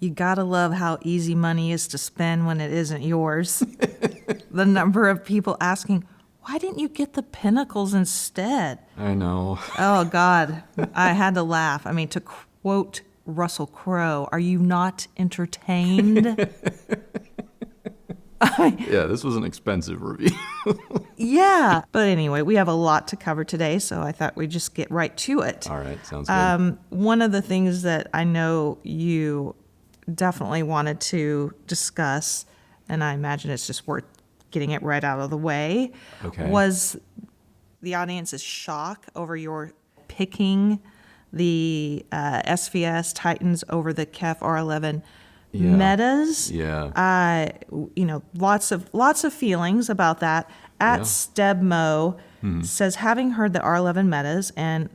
You gotta love how easy money is to spend when it isn't yours. The number of people asking, why didn't you get the Pinnacles instead? I know. Oh, God. I had to laugh. I mean, to quote Russell Crowe, are you not entertained? Yeah, this was an expensive review. Yeah. But anyway, we have a lot to cover today, so I thought we'd just get right to it. All right, sounds good. One of the things that I know you definitely wanted to discuss, and I imagine it's just worth getting it right out of the way, was the audience's shock over your picking the SVS Titans over the KEF R11 metas. Yeah. Lots of feelings about that. At Stebmo says, having heard the R11 metas, and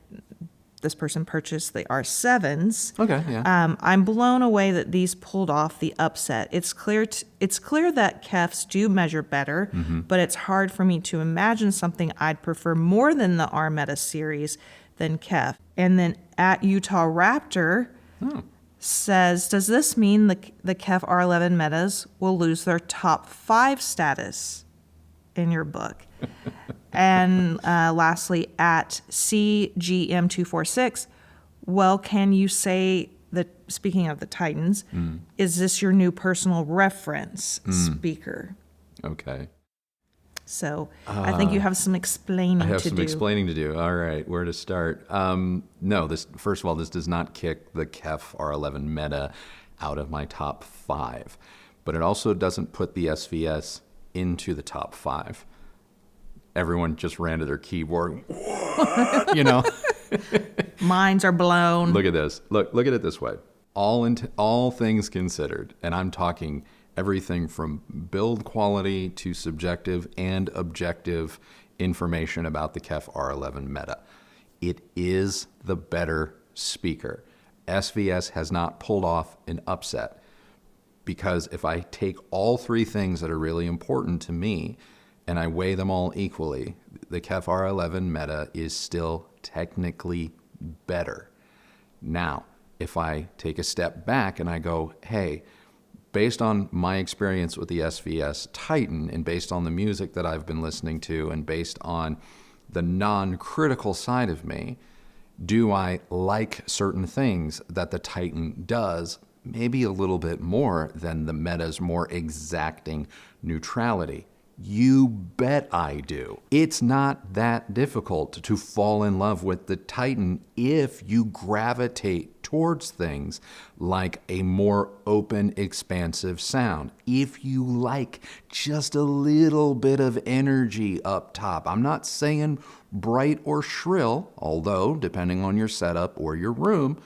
this person purchased the R7s. Okay, yeah. I'm blown away that these pulled off the upset. It's clear that KEFs do measure better, but it's hard for me to imagine something I'd prefer more than the R Meta series than KEF. And then at Utah Raptor says, does this mean the KEF R11 metas will lose their top 5 status in your book? And lastly, at CGM246, well, can you say that, speaking of the Titans, is this your new personal reference speaker? Okay. So I think you have some explaining to do. I have some explaining to do. All right, where to start? No, first of all, this does not kick the KEF R11 meta out of my top 5, but it also doesn't put the SVS into the top 5. Everyone just ran to their keyboard, Minds are blown. Look at this. Look at it this way. All things considered, and I'm talking everything from build quality to subjective and objective information about the KEF R11 meta. It is the better speaker. SVS has not pulled off an upset, because if I take all 3 things that are really important to me and I weigh them all equally, the KEF R11 meta is still technically better. Now, if I take a step back and I go, hey, based on my experience with the SVS Titan and based on the music that I've been listening to and based on the non-critical side of me, do I like certain things that the Titan does maybe a little bit more than the meta's more exacting neutrality? You bet I do. It's not that difficult to fall in love with the Titan if you gravitate towards things like a more open, expansive sound. If you like just a little bit of energy up top. I'm not saying bright or shrill, although depending on your setup or your room,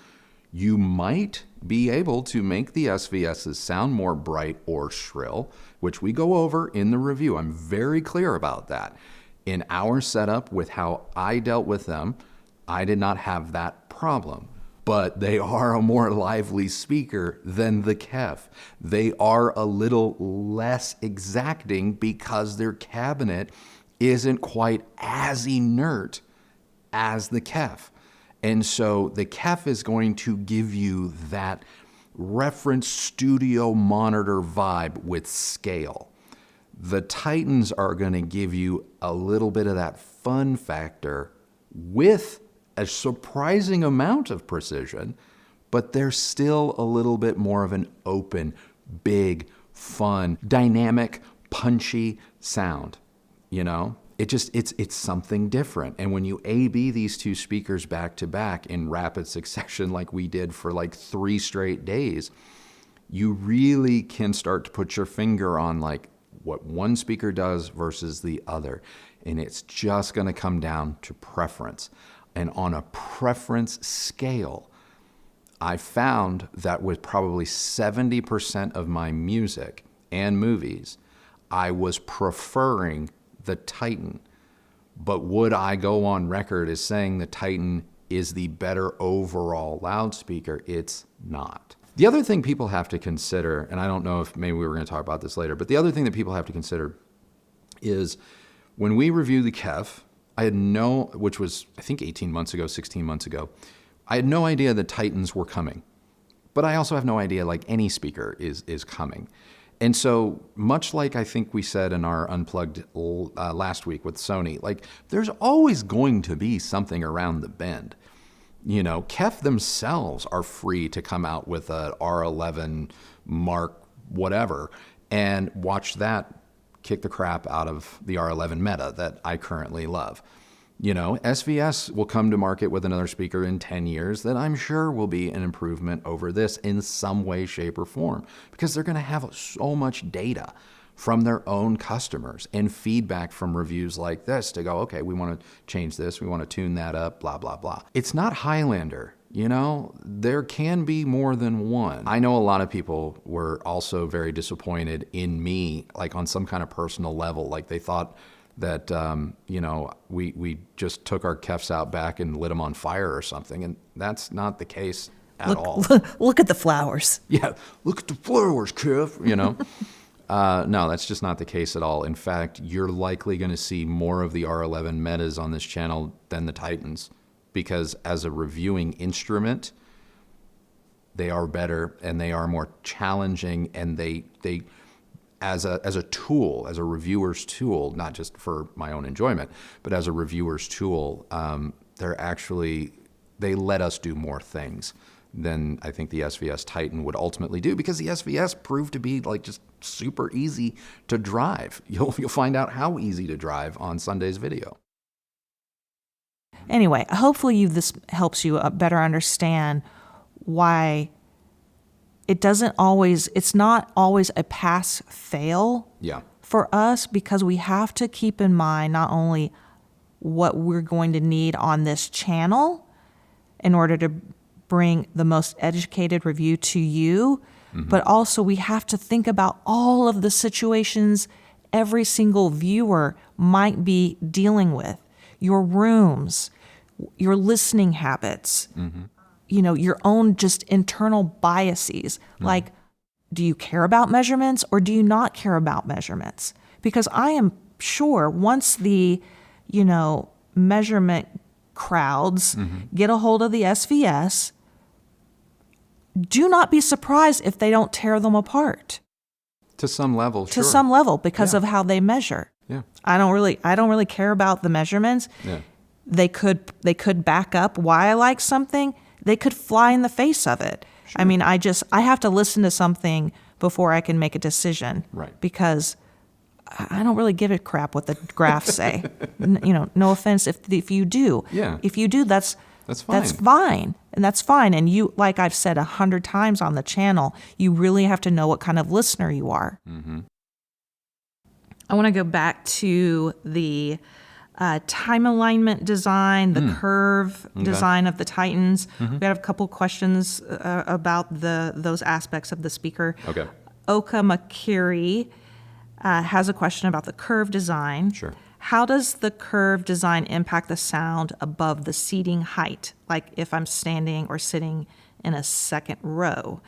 you might be able to make the SVSs sound more bright or shrill, which we go over in the review. I'm very clear about that. In our setup with how I dealt with them, I did not have that problem. But they are a more lively speaker than the KEF. They are a little less exacting because their cabinet isn't quite as inert as the KEF. And so the KEF is going to give you that reference studio monitor vibe with scale. The Titans are going to give you a little bit of that fun factor with a surprising amount of precision, but they're still a little bit more of an open, big, fun, dynamic, punchy sound, It's something different. And when you A/B these 2 speakers back to back in rapid succession like we did for like 3 straight days, you really can start to put your finger on like what one speaker does versus the other. And it's just going to come down to preference. And on a preference scale, I found that with probably 70% of my music and movies, I was preferring the Titan. But would I go on record as saying the Titan is the better overall loudspeaker? It's not. The other thing people have to consider, and I don't know if maybe we were going to talk about this later, but the other thing that people have to consider is when we review the KEF, which was I think 18 months ago, 16 months ago, I had no idea the Titans were coming. But I also have no idea, like, any speaker is coming. And so much like I think we said in our Unplugged last week with Sony, like, there's always going to be something around the bend. You know, KEF themselves are free to come out with a R11 Mark whatever and watch that kick the crap out of the R11 Meta that I currently love. You know, SVS will come to market with another speaker in 10 years that I'm sure will be an improvement over this in some way, shape, or form, because they're going to have so much data from their own customers and feedback from reviews like this to go, okay, we want to change this, we want to tune that up, blah, blah, blah. It's not Highlander. You know, there can be more than one. I know a lot of people were also very disappointed in me, like on some kind of personal level. Like they thought that, you know, we just took our KEFs out back and lit them on fire or something. And that's not the case at all. Look at the flowers. Yeah, look at the flowers, KEF, you know. No, that's just not the case at all. In fact, you're likely going to see more of the R11 Metas on this channel than the Titans, because as a reviewing instrument, they are better and they are more challenging, and they as a tool, as a reviewer's tool, not just for my own enjoyment, but as a reviewer's tool, they let us do more things than I think the SVS Titan would ultimately do, because the SVS proved to be like just super easy to drive. You'll find out how easy to drive on Sunday's video. Anyway, hopefully this helps you better understand why it's not always a pass-fail for us, because we have to keep in mind not only what we're going to need on this channel in order to bring the most educated review to you, but also we have to think about all of the situations every single viewer might be dealing with. Your rooms, your listening habits, you know, your own just internal biases. Like, do you care about measurements or do you not care about measurements? Because I am sure once the, you know, measurement crowds get a hold of the SVS, do not be surprised if they don't tear them apart. To some level, To some level, because of how they measure. Yeah. I don't really care about the measurements. Yeah. They could back up why I like something. They could fly in the face of it. Sure. I mean, I have to listen to something before I can make a decision. Right. Because I don't really give a crap what the graphs say. You know, no offense if you do. Yeah. If you do, that's fine. That's fine. And that's fine. And you, like I've said 100 times on the channel, you really have to know what kind of listener you are. I want to go back to the time alignment design, the curve design of the Titans. We have a couple questions about those aspects of the speaker. Okay. Oka Makiri has a question about the curve design. Sure. How does the curve design impact the sound above the seating height? Like if I'm standing or sitting in a second row.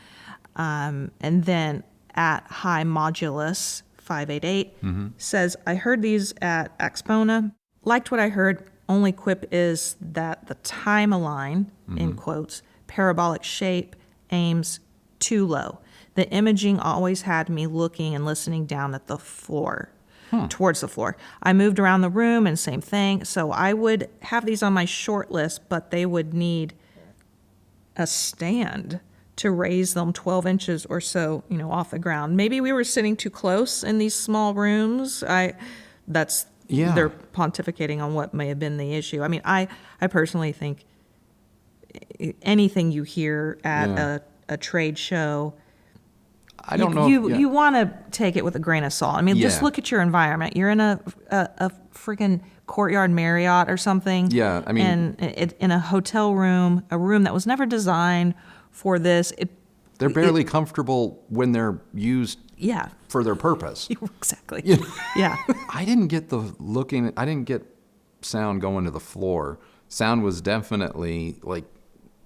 And then at High Modulus 588 says, I heard these at Axpona. Liked what I heard. Only quip is that the time align, in quotes, parabolic shape aims too low. The imaging always had me looking and listening down at the floor, towards the floor. I moved around the room and same thing. So I would have these on my short list, but they would need a stand to raise them 12 inches or so, you know, off the ground. Maybe we were sitting too close in these small rooms. They're pontificating on what may have been the issue. I mean, I personally think anything you hear at a trade show, I don't know. You want to take it with a grain of salt. I mean, just look at your environment. You're in a freaking Courtyard Marriott or something. Yeah, I mean, and in a hotel room, a room that was never designed for this. They're barely comfortable when they're used for their purpose. Exactly. You know? Yeah. I didn't get sound going to the floor. Sound was definitely like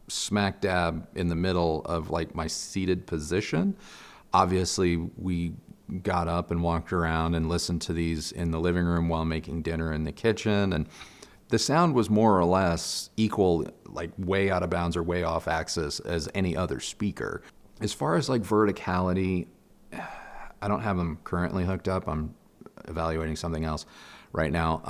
smack dab in the middle of like my seated position. Obviously, we got up and walked around and listened to these in the living room while making dinner in the kitchen. And the sound was more or less equal, like way out of bounds or way off axis as any other speaker. As far as like verticality, I don't have them currently hooked up. I'm evaluating something else right now.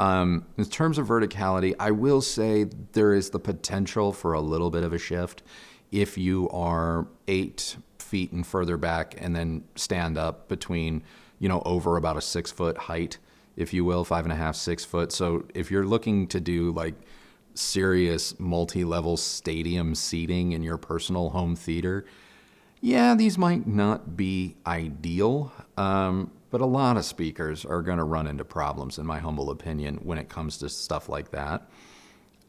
In terms of verticality, I will say there is the potential for a little bit of a shift if you are 8 feet and further back and then stand up between, over about a 6 foot height, if you will, 5.5, 6 foot. So if you're looking to do like serious multi-level stadium seating in your personal home theater, yeah, these might not be ideal, but a lot of speakers are going to run into problems, in my humble opinion, when it comes to stuff like that.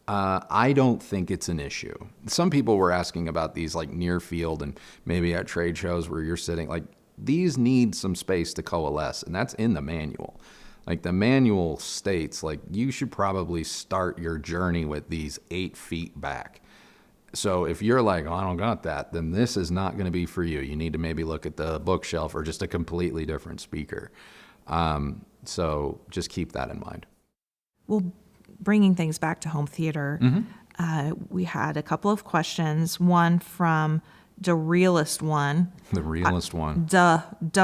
I don't think it's an issue. Some people were asking about these like near field and maybe at trade shows where you're sitting, like these need some space to coalesce, and that's in the manual. Like the manual states, like you should probably start your journey with these 8 feet back. So if you're like, oh, I don't got that, then this is not going to be for you. You need to maybe look at the bookshelf or just a completely different speaker. So just keep that in mind. Well, bringing things back to home theater, we had a couple of questions. One from the realist one. The realist one. The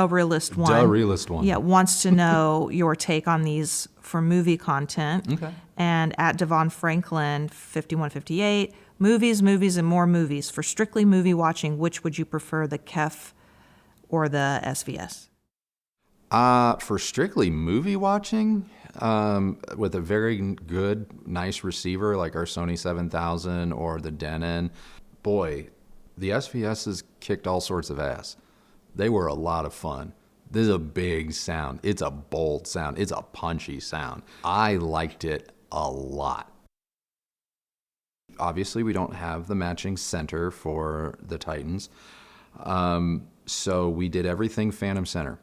realist one. The realist one. Yeah, wants to know your take on these for movie content. Okay. And at Devon Franklin, 5158, movies, and more movies. For strictly movie watching, which would you prefer, the KEF or the SVS? For strictly movie watching, with a very good, nice receiver like our Sony 7000 or the Denon, boy, the SVS's kicked all sorts of ass. They were a lot of fun. This is a big sound. It's a bold sound. It's a punchy sound. I liked it a lot. Obviously, we don't have the matching center for the Titans, so we did everything Phantom Center.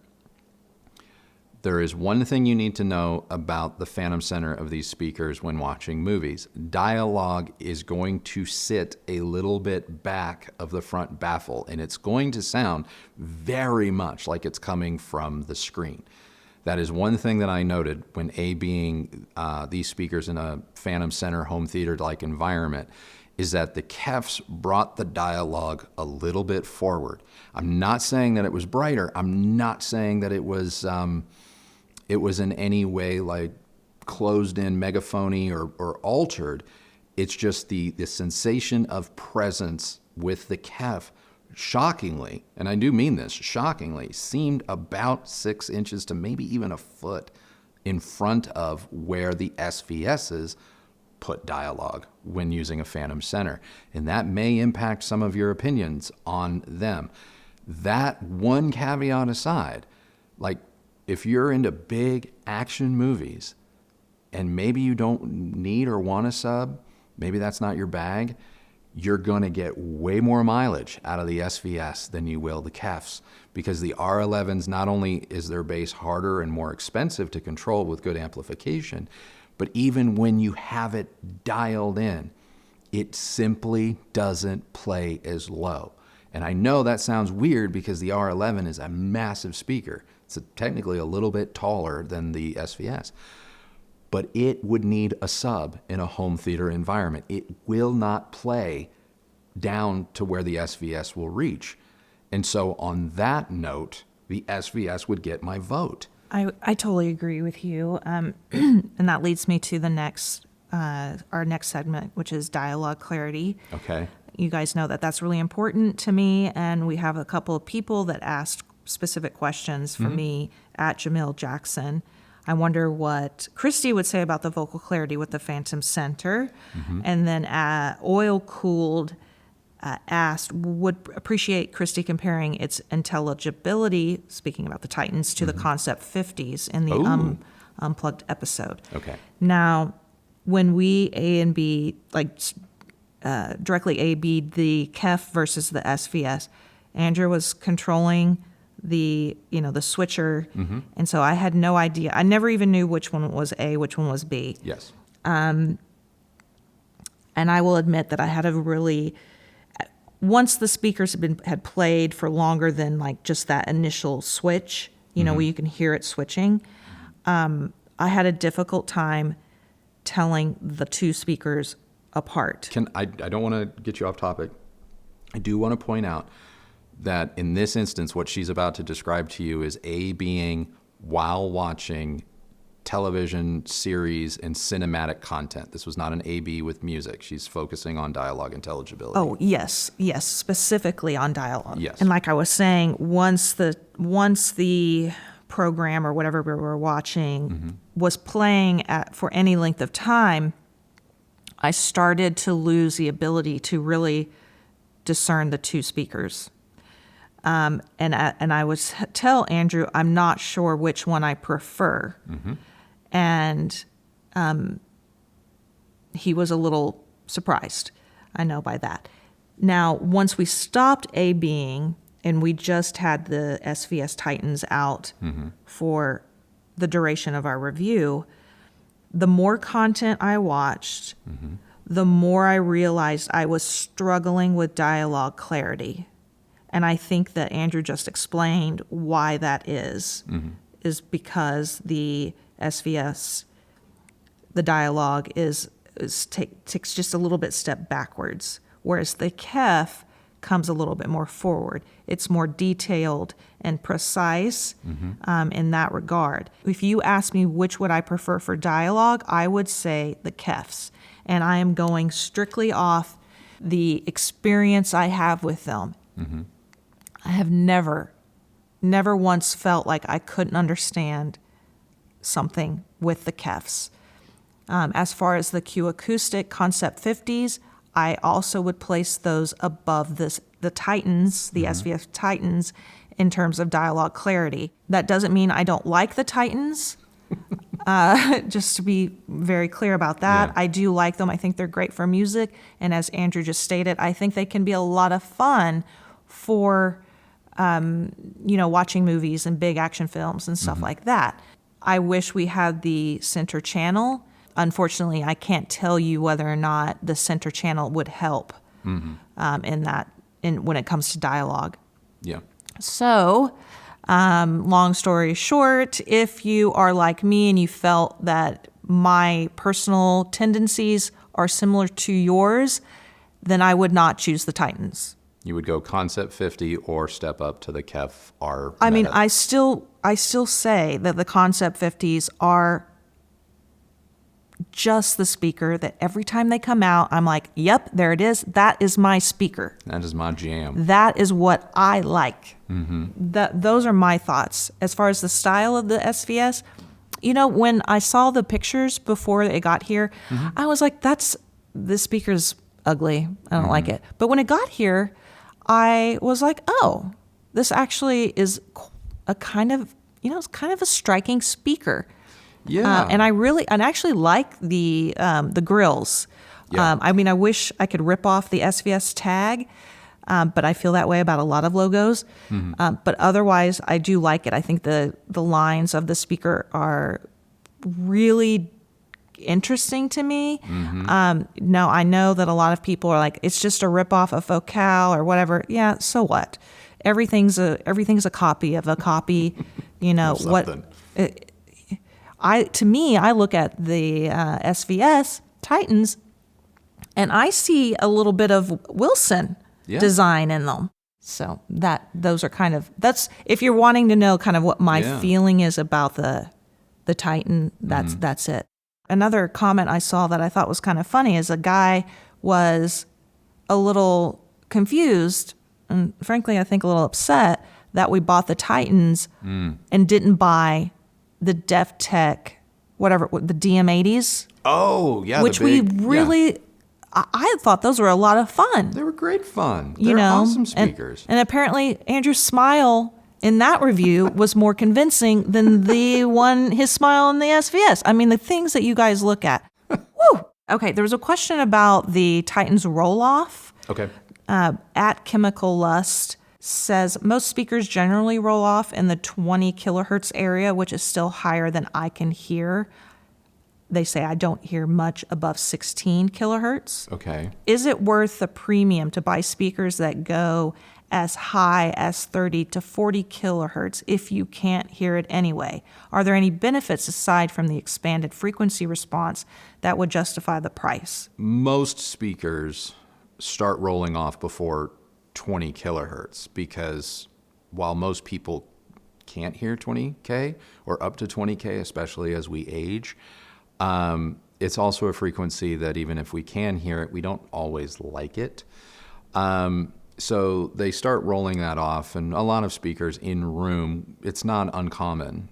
There is one thing you need to know about the Phantom Center of these speakers when watching movies. Dialogue is going to sit a little bit back of the front baffle, and it's going to sound very much like it's coming from the screen. That is one thing that I noted when A-being these speakers in a Phantom Center home theater-like environment, is that the KEFs brought the dialogue a little bit forward. I'm not saying that it was brighter. I'm not saying that it was in any way like closed in, megaphony, or altered. It's just the sensation of presence with the KEF, shockingly, and I do mean this, shockingly, seemed about 6 inches to maybe even a foot in front of where the SVS's put dialogue when using a Phantom Center. And that may impact some of your opinions on them. That one caveat aside, like if you're into big action movies and maybe you don't need or want a sub, maybe that's not your bag, you're going to get way more mileage out of the SVS than you will the KEFs, because the R11s, not only is their bass harder and more expensive to control with good amplification, but even when you have it dialed in, it simply doesn't play as low. And I know that sounds weird because the R11 is a massive speaker. It's technically a little bit taller than the SVS. But it would need a sub in a home theater environment. It will not play down to where the SVS will reach. And so on that note, the SVS would get my vote. I totally agree with you. And that leads me to the our next segment, which is dialogue clarity. Okay. You guys know that that's really important to me, and we have a couple of people that asked specific questions for me at Jamil Jackson. I wonder what Kristi would say about the vocal clarity with the Phantom Center. And then Oil Cooled asked, would appreciate Kristi comparing its intelligibility, speaking about the Titans, to the Concept 50s in the Unplugged episode. Okay. Now, when we A and B, directly A-B'd the KEF versus the SVS, Andrew was controlling the switcher, and so I had no idea. I never even knew which one was A, which one was B. Yes. And I will admit that I had a really, once the speakers had played for longer than like just that initial switch, where you can hear it switching, I had a difficult time telling the two speakers apart. I don't want to get you off topic. I do want to point out that in this instance, what she's about to describe to you is A being while watching television series and cinematic content. This was not an A/B with music. She's focusing on dialogue intelligibility. Oh, yes, specifically on dialogue. Yes. And like I was saying, once the program or whatever we were watching was playing for any length of time, I started to lose the ability to really discern the two speakers. And I would tell Andrew, I'm not sure which one I prefer. And he was a little surprised, I know, by that. Now, once we stopped A-Being and we just had the SVS Titans out for the duration of our review, the more content I watched, the more I realized I was struggling with dialogue clarity. And I think that Andrew just explained why that is because the SVS, the dialogue takes just a little bit step backwards, whereas the KEF comes a little bit more forward. It's more detailed and precise in that regard. If you ask me which would I prefer for dialogue, I would say the KEFs. And I am going strictly off the experience I have with them. I have never once felt like I couldn't understand something with the KEFs. As far as the Q Acoustic Concept 50s, I also would place those above the Titans, the SVS Titans, in terms of dialogue clarity. That doesn't mean I don't like the Titans. Just to be very clear about that. I do like them. I think they're great for music. And as Andrew just stated, I think they can be a lot of fun for, watching movies and big action films and stuff like that. I wish we had the center channel. Unfortunately, I can't tell you whether or not the center channel would help when it comes to dialogue. Yeah. So, long story short, if you are like me and you felt that my personal tendencies are similar to yours, then I would not choose the Titans. You would go Concept 50 or step up to the KEF R. I mean, I still say that the Concept 50s are just the speaker that every time they come out, I'm like, yep, there it is. That is my speaker. That is my jam. That is what I like. Those are my thoughts. As far as the style of the SVS, when I saw the pictures before it got here, I was like, this speaker's ugly. I don't like it. But when it got here, I was like, oh, this actually is a kind of, it's kind of a striking speaker. Yeah. And I actually like the grills. Yeah. I mean, I wish I could rip off the SVS tag, but I feel that way about a lot of logos. But otherwise, I do like it. I think the lines of the speaker are really interesting to me. Now, I know that a lot of people are like, it's just a ripoff of Focal or whatever. Yeah, so what? Everything's a copy of a copy. To me, I look at the SVS Titans, and I see a little bit of Wilson design in them. So those are that's if you're wanting to know kind of what my feeling is about the Titan, that's it. Another comment I saw that I thought was kind of funny is a guy was a little confused and frankly, I think a little upset that we bought the Titans and didn't buy the Def Tech, whatever, the DM80s. Oh, yeah. Which we really, I thought those were a lot of fun. They were great fun. They're awesome speakers. And apparently Andrew's smile in that review was more convincing than his smile in the SVS. I mean, the things that you guys look at. Woo! Okay, there was a question about the Titans roll-off. Okay. At Chemical Lust says most speakers generally roll off in the 20 kilohertz area, which is still higher than I can hear. They say I don't hear much above 16 kilohertz. Okay. Is it worth the premium to buy speakers that go as high as 30 to 40 kilohertz if you can't hear it anyway? Are there any benefits aside from the expanded frequency response that would justify the price? Most speakers start rolling off before 20 kilohertz, because while most people can't hear 20K or up to 20K, especially as we age, it's also a frequency that even if we can hear it, we don't always like it. So they start rolling that off, and a lot of speakers in room, it's not uncommon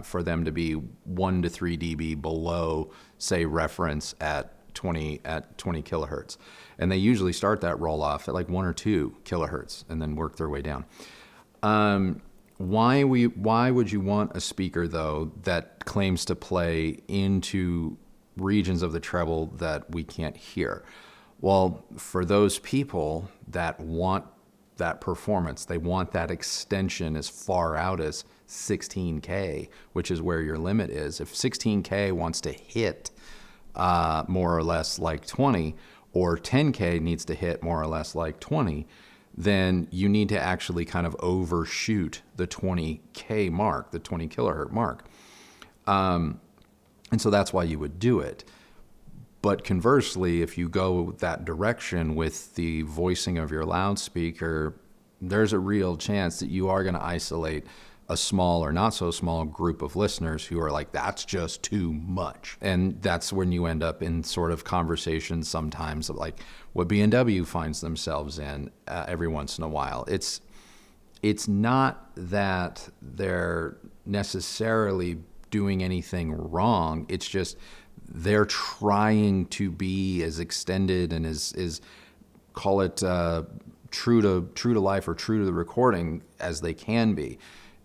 for them to be 1 to 3 dB below, say, reference at 20 kilohertz. And they usually start that roll off at like 1 or 2 kilohertz and then work their way down. Why would you want a speaker, though, that claims to play into regions of the treble that we can't hear? Well, for those people that want that performance, they want that extension as far out as 16K, which is where your limit is. If 16K wants to hit more or less like 20, or 10K needs to hit more or less like 20, then you need to actually kind of overshoot the 20K mark, the 20 kilohertz mark. And so that's why you would do it. But conversely, if you go that direction with the voicing of your loudspeaker, there's a real chance that you are going to isolate a small or not so small group of listeners who are like, that's just too much. And that's when you end up in sort of conversations sometimes like what B&W finds themselves in every once in a while. It's not that they're necessarily doing anything wrong. It's just they're trying to be as extended and as call it true to life or true to the recording as they can be.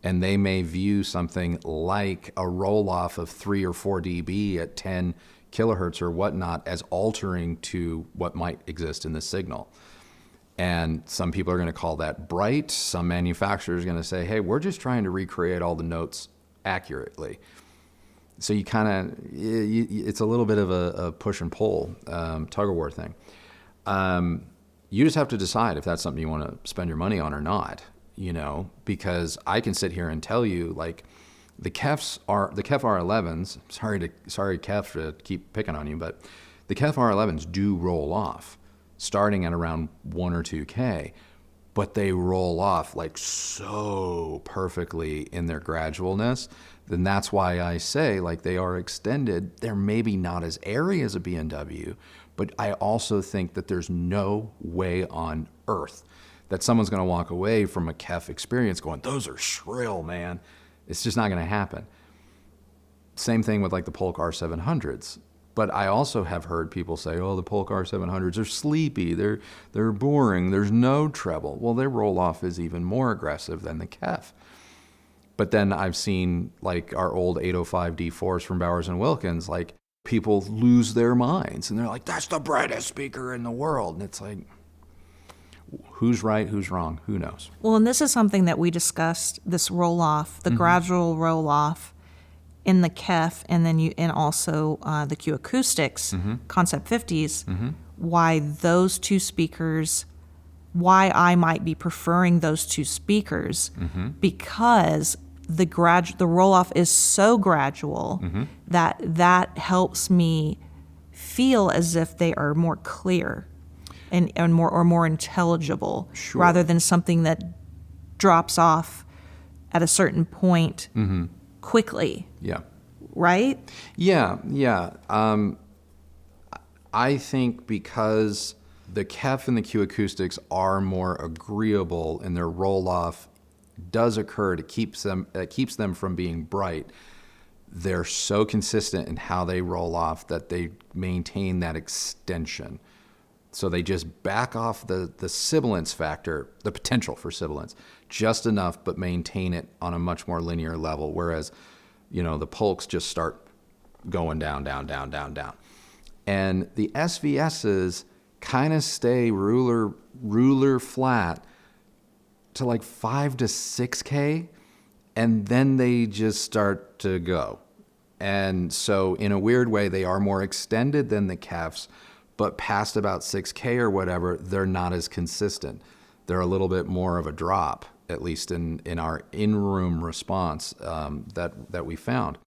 And they may view something like a roll-off of 3 or 4 dB at 10 kilohertz or whatnot as altering to what might exist in the signal. And some people are going to call that bright. Some manufacturers are going to say, hey, we're just trying to recreate all the notes accurately. So you kind of, it's a little bit of a push and pull, tug of war thing. You just have to decide if that's something you want to spend your money on or not, because I can sit here and tell you, like, the KEF R11s, sorry KEF to keep picking on you, but the KEF R11s do roll off starting at around 1 or 2K, but they roll off like so perfectly in their gradualness. Then that's why I say, like, they are extended. They're maybe not as airy as a B&W, but I also think that there's no way on earth that someone's going to walk away from a KEF experience going, those are shrill, man. It's just not going to happen. Same thing with like the Polk R700s. But I also have heard people say, oh, the Polk R700s are sleepy. They're boring. There's no treble. Well, their roll-off is even more aggressive than the KEF. But then I've seen like our old 805 D4s from Bowers & Wilkins, like people lose their minds. And they're like, that's the brightest speaker in the world. And it's like, who's right, who's wrong, who knows? Well, and this is something that we discussed, this roll-off, the gradual roll-off in the KEF, and then and also the Q Acoustics, Concept 50s, why those two speakers, why I might be preferring those two speakers, because the roll-off is so gradual that helps me feel as if they are more clear and more intelligible, rather than something that drops off at a certain point quickly. Yeah. Right? Yeah. I think because the KEF and the Q Acoustics are more agreeable and their roll-off does occur to keeps them from being bright, they're so consistent in how they roll off that they maintain that extension. So they just back off the sibilance factor, the potential for sibilance, just enough, but maintain it on a much more linear level. Whereas, the Polks just start going down. And the SVSs kind of stay ruler flat to like 5 to 6K, and then they just start to go. And so in a weird way, they are more extended than the KEFs, but past about 6K or whatever, they're not as consistent. They're a little bit more of a drop, at least in our in-room response that we found.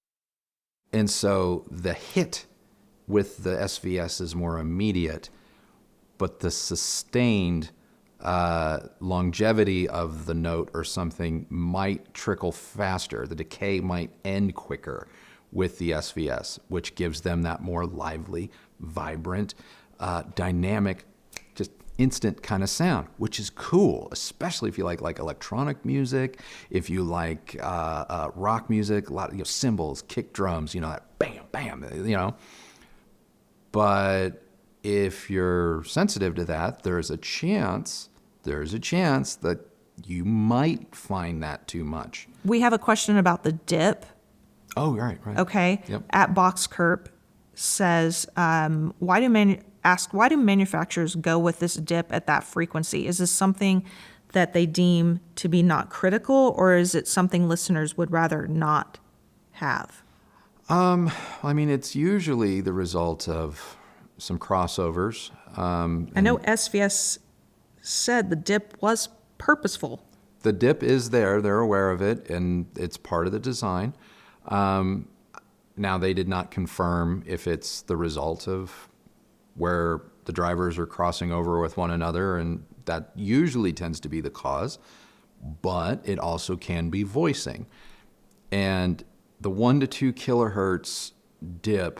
And so the hit with the SVS is more immediate, but the sustained longevity of the note or something might trickle faster. The decay might end quicker with the SVS, which gives them that more lively, vibrant, dynamic, just instant kind of sound, which is cool, especially if you like electronic music, if you like rock music, a lot of cymbals, kick drums, that bam, bam, But if you're sensitive to that, there's a chance that you might find that too much. We have a question about the dip. Oh, right. Okay. Yep. At Boxkerp says, why do manufacturers go with this dip at that frequency? Is this something that they deem to be not critical, or is it something listeners would rather not have? It's usually the result of some crossovers. I know SVS said the dip was purposeful. The dip is there. They're aware of it, and it's part of the design. Now, they did not confirm if it's the result of where the drivers are crossing over with one another, and that usually tends to be the cause, but it also can be voicing. And the 1 to 2 kilohertz dip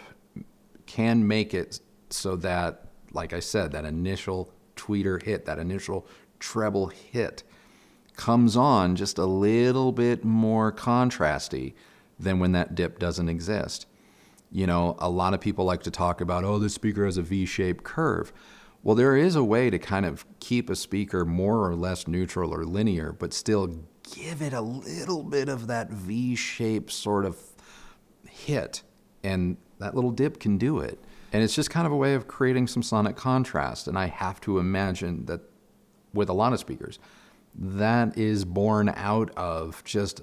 can make it so that, like I said, that initial tweeter hit, that initial treble hit comes on just a little bit more contrasty than when that dip doesn't exist. A lot of people like to talk about, this speaker has a V-shaped curve. Well, there is a way to kind of keep a speaker more or less neutral or linear, but still give it a little bit of that V-shaped sort of hit. And that little dip can do it. And it's just kind of a way of creating some sonic contrast. And I have to imagine that with a lot of speakers, that is born out of just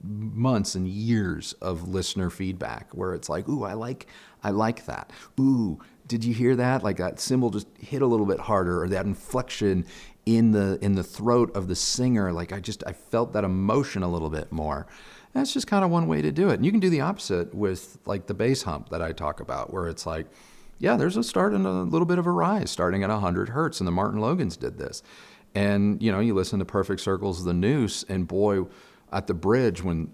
months and years of listener feedback where it's like, ooh, I like that. Ooh, did you hear that? Like that cymbal just hit a little bit harder, or that inflection in the throat of the singer. Like I felt that emotion a little bit more. That's just kind of one way to do it. And you can do the opposite with like the bass hump that I talk about, where it's like, yeah, there's a start and a little bit of a rise starting at 100 hertz. And the Martin Logans did this. And, you listen to Perfect Circles of the Noose, and boy, at the bridge when,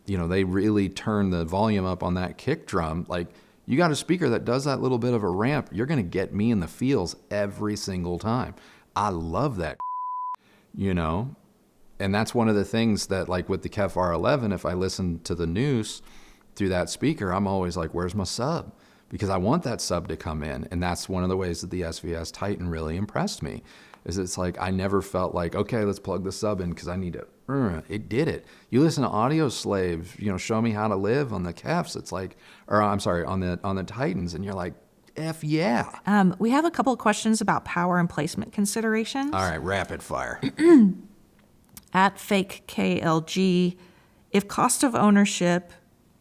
they really turn the volume up on that kick drum, like you got a speaker that does that little bit of a ramp, you're going to get me in the feels every single time. I love that, And that's one of the things that, like with the KEF R11, if I listen to the Noose through that speaker, I'm always like, where's my sub? Because I want that sub to come in. And that's one of the ways that the SVS Titan really impressed me, is it's like I never felt like, okay, let's plug the sub in because I need to. It did it. You listen to Audio Slave, Show Me How to Live on the KEFs. It's like, or I'm sorry, on the Titans, and you're like, F yeah. We have a couple of questions about power and placement considerations. All right, rapid fire. At Fake KLG, if cost of ownership,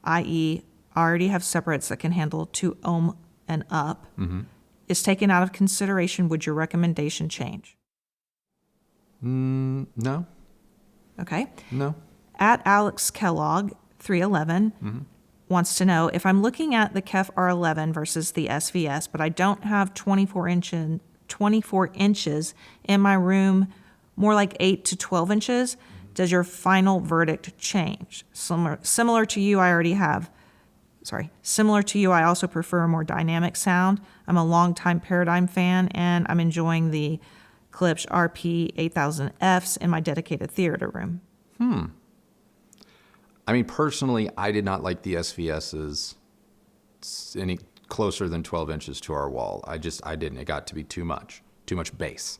i.e., already have separates that can handle 2 ohm and up, is taken out of consideration, would your recommendation change? No. Okay. No. At Alex Kellogg, 311, wants to know, if I'm looking at the KEF R11 versus the SVS, but I don't have 24 inches in my room, more like 8 to 12 inches, does your final verdict change? Similar to you, I also prefer a more dynamic sound. I'm a longtime Paradigm fan, and I'm enjoying the KLIPSCH RP 8000Fs in my dedicated theater room. Personally, I did not like the SVS's any closer than 12 inches to our wall. I didn't. It got to be too much bass.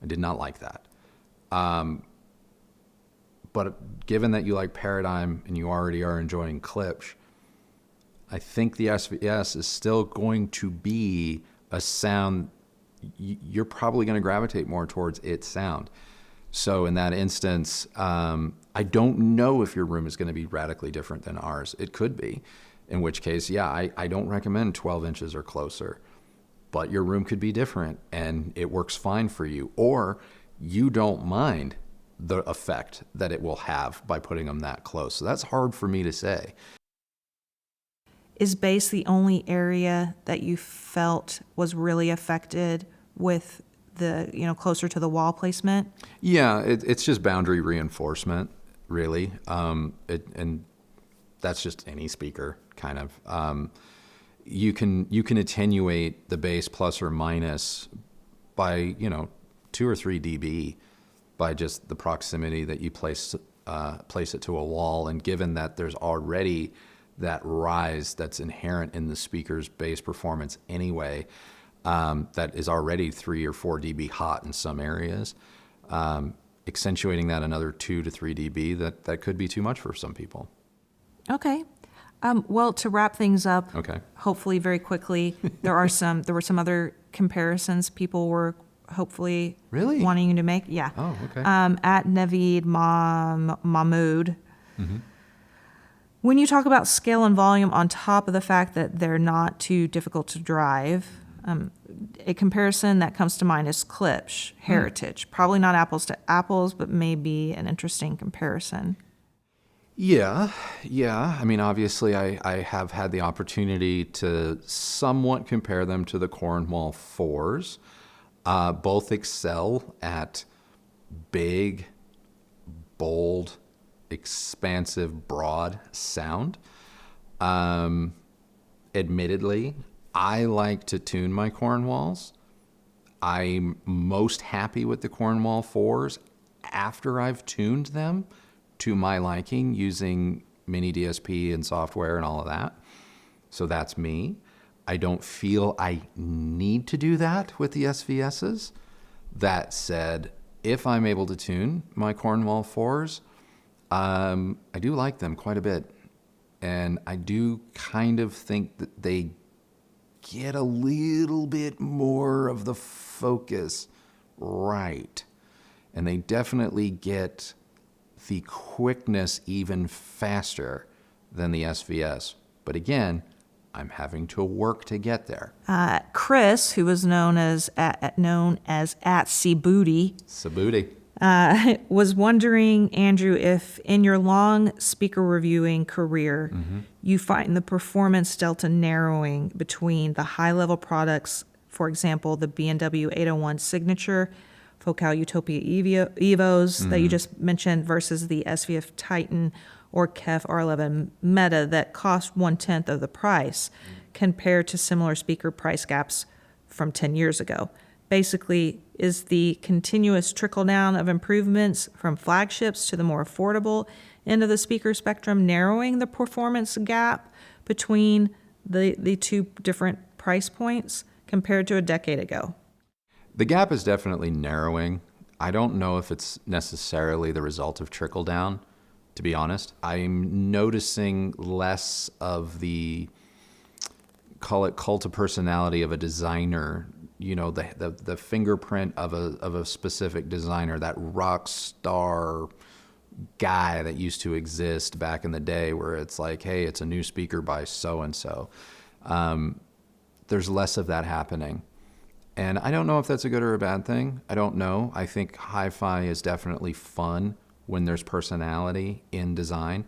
I did not like that. But given that you like Paradigm and you already are enjoying KLIPSCH, I think the SVS is still going to be a sound you're probably going to gravitate more towards its sound. So in that instance, I don't know if your room is going to be radically different than ours. It could be, in which case, yeah, I don't recommend 12 inches or closer. But your room could be different, and it works fine for you. Or you don't mind the effect that it will have by putting them that close. So that's hard for me to say. Is bass the only area that you felt was really affected with closer to the wall placement? Yeah, it's just boundary reinforcement, really. And that's just any speaker, kind of. You can attenuate the bass plus or minus by 2 or 3 dB by just the proximity that you place it to a wall. And given that there's already that rise that's inherent in the speaker's bass performance anyway, that is already 3 or 4 dB hot in some areas, accentuating that another 2 to 3 dB, that could be too much for some people. Okay. Well, to wrap things up, Okay. hopefully very quickly, there were some other comparisons people were hopefully Really? wanting you to make. Yeah. Oh, okay. At Naveed Mahmood. When you talk about scale and volume on top of the fact that they're not too difficult to drive, a comparison that comes to mind is KLIPSCH, Heritage. Probably not apples to apples, but maybe an interesting comparison. Yeah. I mean, obviously, I have had the opportunity to somewhat compare them to the Cornwall 4s. Both excel at big, bold, expansive, broad sound. Admittedly, I like to tune my Cornwalls. I'm most happy with the Cornwall 4s after I've tuned them to my liking using mini DSP and software and all of that. So that's me. I don't feel I need to do that with the SVSs. That said, if I'm able to tune my Cornwall 4s, I do like them quite a bit. And I do kind of think that they get a little bit more of the focus right. And they definitely get the quickness even faster than the SVS. But again, I'm having to work to get there. Chris, who was known as at Cbooty, was wondering, Andrew, if in your long speaker reviewing career, you find the performance delta narrowing between the high-level products, for example, the B&W 801 Signature, Focal Utopia Evos that you just mentioned, versus the SVF Titan or KEF R11 Meta that cost 1/10 of the price compared to similar speaker price gaps from 10 years ago. Basically, is the continuous trickle down of improvements from flagships to the more affordable end of the speaker spectrum narrowing the performance gap between the two different price points compared to a decade ago? The gap is definitely narrowing. I don't know if it's necessarily the result of trickle down, to be honest. I'm noticing less of the, call it cult of personality of a designer, the fingerprint of a specific designer, that rock star guy that used to exist back in the day where it's like, hey, it's a new speaker by so-and-so. There's less of that happening. And I don't know if that's a good or a bad thing. I don't know. I think hi-fi is definitely fun when there's personality in design,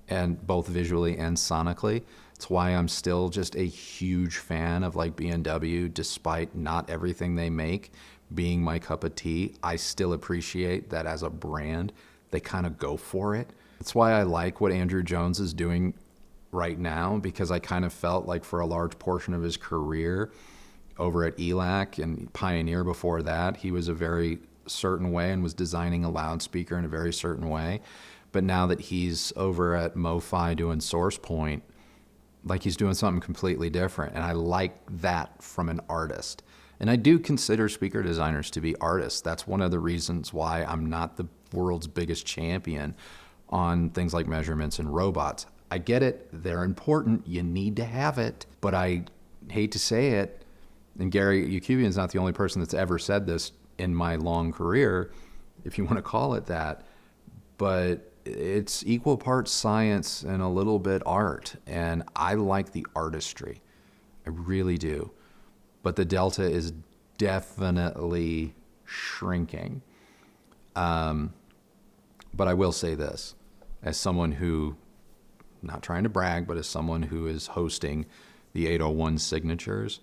and both visually and sonically. It's why I'm still just a huge fan of like B&W, despite not everything they make being my cup of tea. I still appreciate that as a brand, they kind of go for it. That's why I like what Andrew Jones is doing right now, because I kind of felt like for a large portion of his career over at ELAC and Pioneer before that, he was a very certain way and was designing a loudspeaker in a very certain way. But now that he's over at MoFi doing SourcePoint, like he's doing something completely different. And I like that from an artist. And I do consider speaker designers to be artists. That's one of the reasons why I'm not the world's biggest champion on things like measurements and robots. I get it. They're important. You need to have it. But I hate to say it, and Gary Yakubian's not the only person that's ever said this in my long career, if you want to call it that, but it's equal parts science and a little bit art, and I like the artistry. I really do. But the delta is definitely shrinking. But I will say this, as someone who, not trying to brag, but as someone who is hosting the 801 signatures,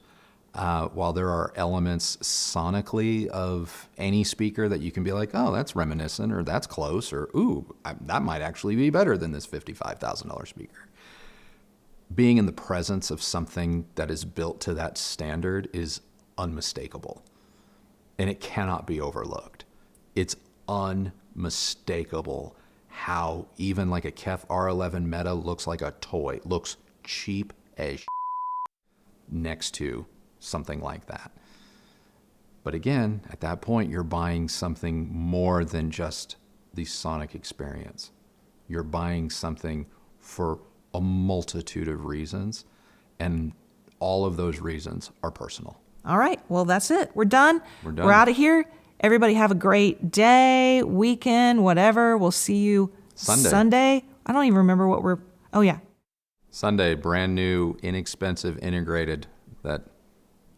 while there are elements sonically of any speaker that you can be like, oh, that's reminiscent, or that's close, or ooh, that might actually be better than this $55,000 speaker. Being in the presence of something that is built to that standard is unmistakable, and it cannot be overlooked. It's unmistakable how even like a KEF R11 Meta looks like a toy, looks cheap as next to something like that. But again, at that point, you're buying something more than just the sonic experience. You're buying something for a multitude of reasons, and all of those reasons are personal. All right. Well, that's it. We're done. We're done. We're out of here. Everybody have a great day, weekend, whatever. We'll see you Sunday. I don't even remember what we're... Oh, yeah. Sunday, brand new, inexpensive, integrated that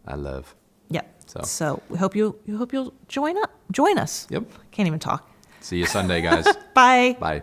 I love. Yep. So we hope you'll join us. Yep. Can't even talk. See you Sunday, guys. Bye. Bye.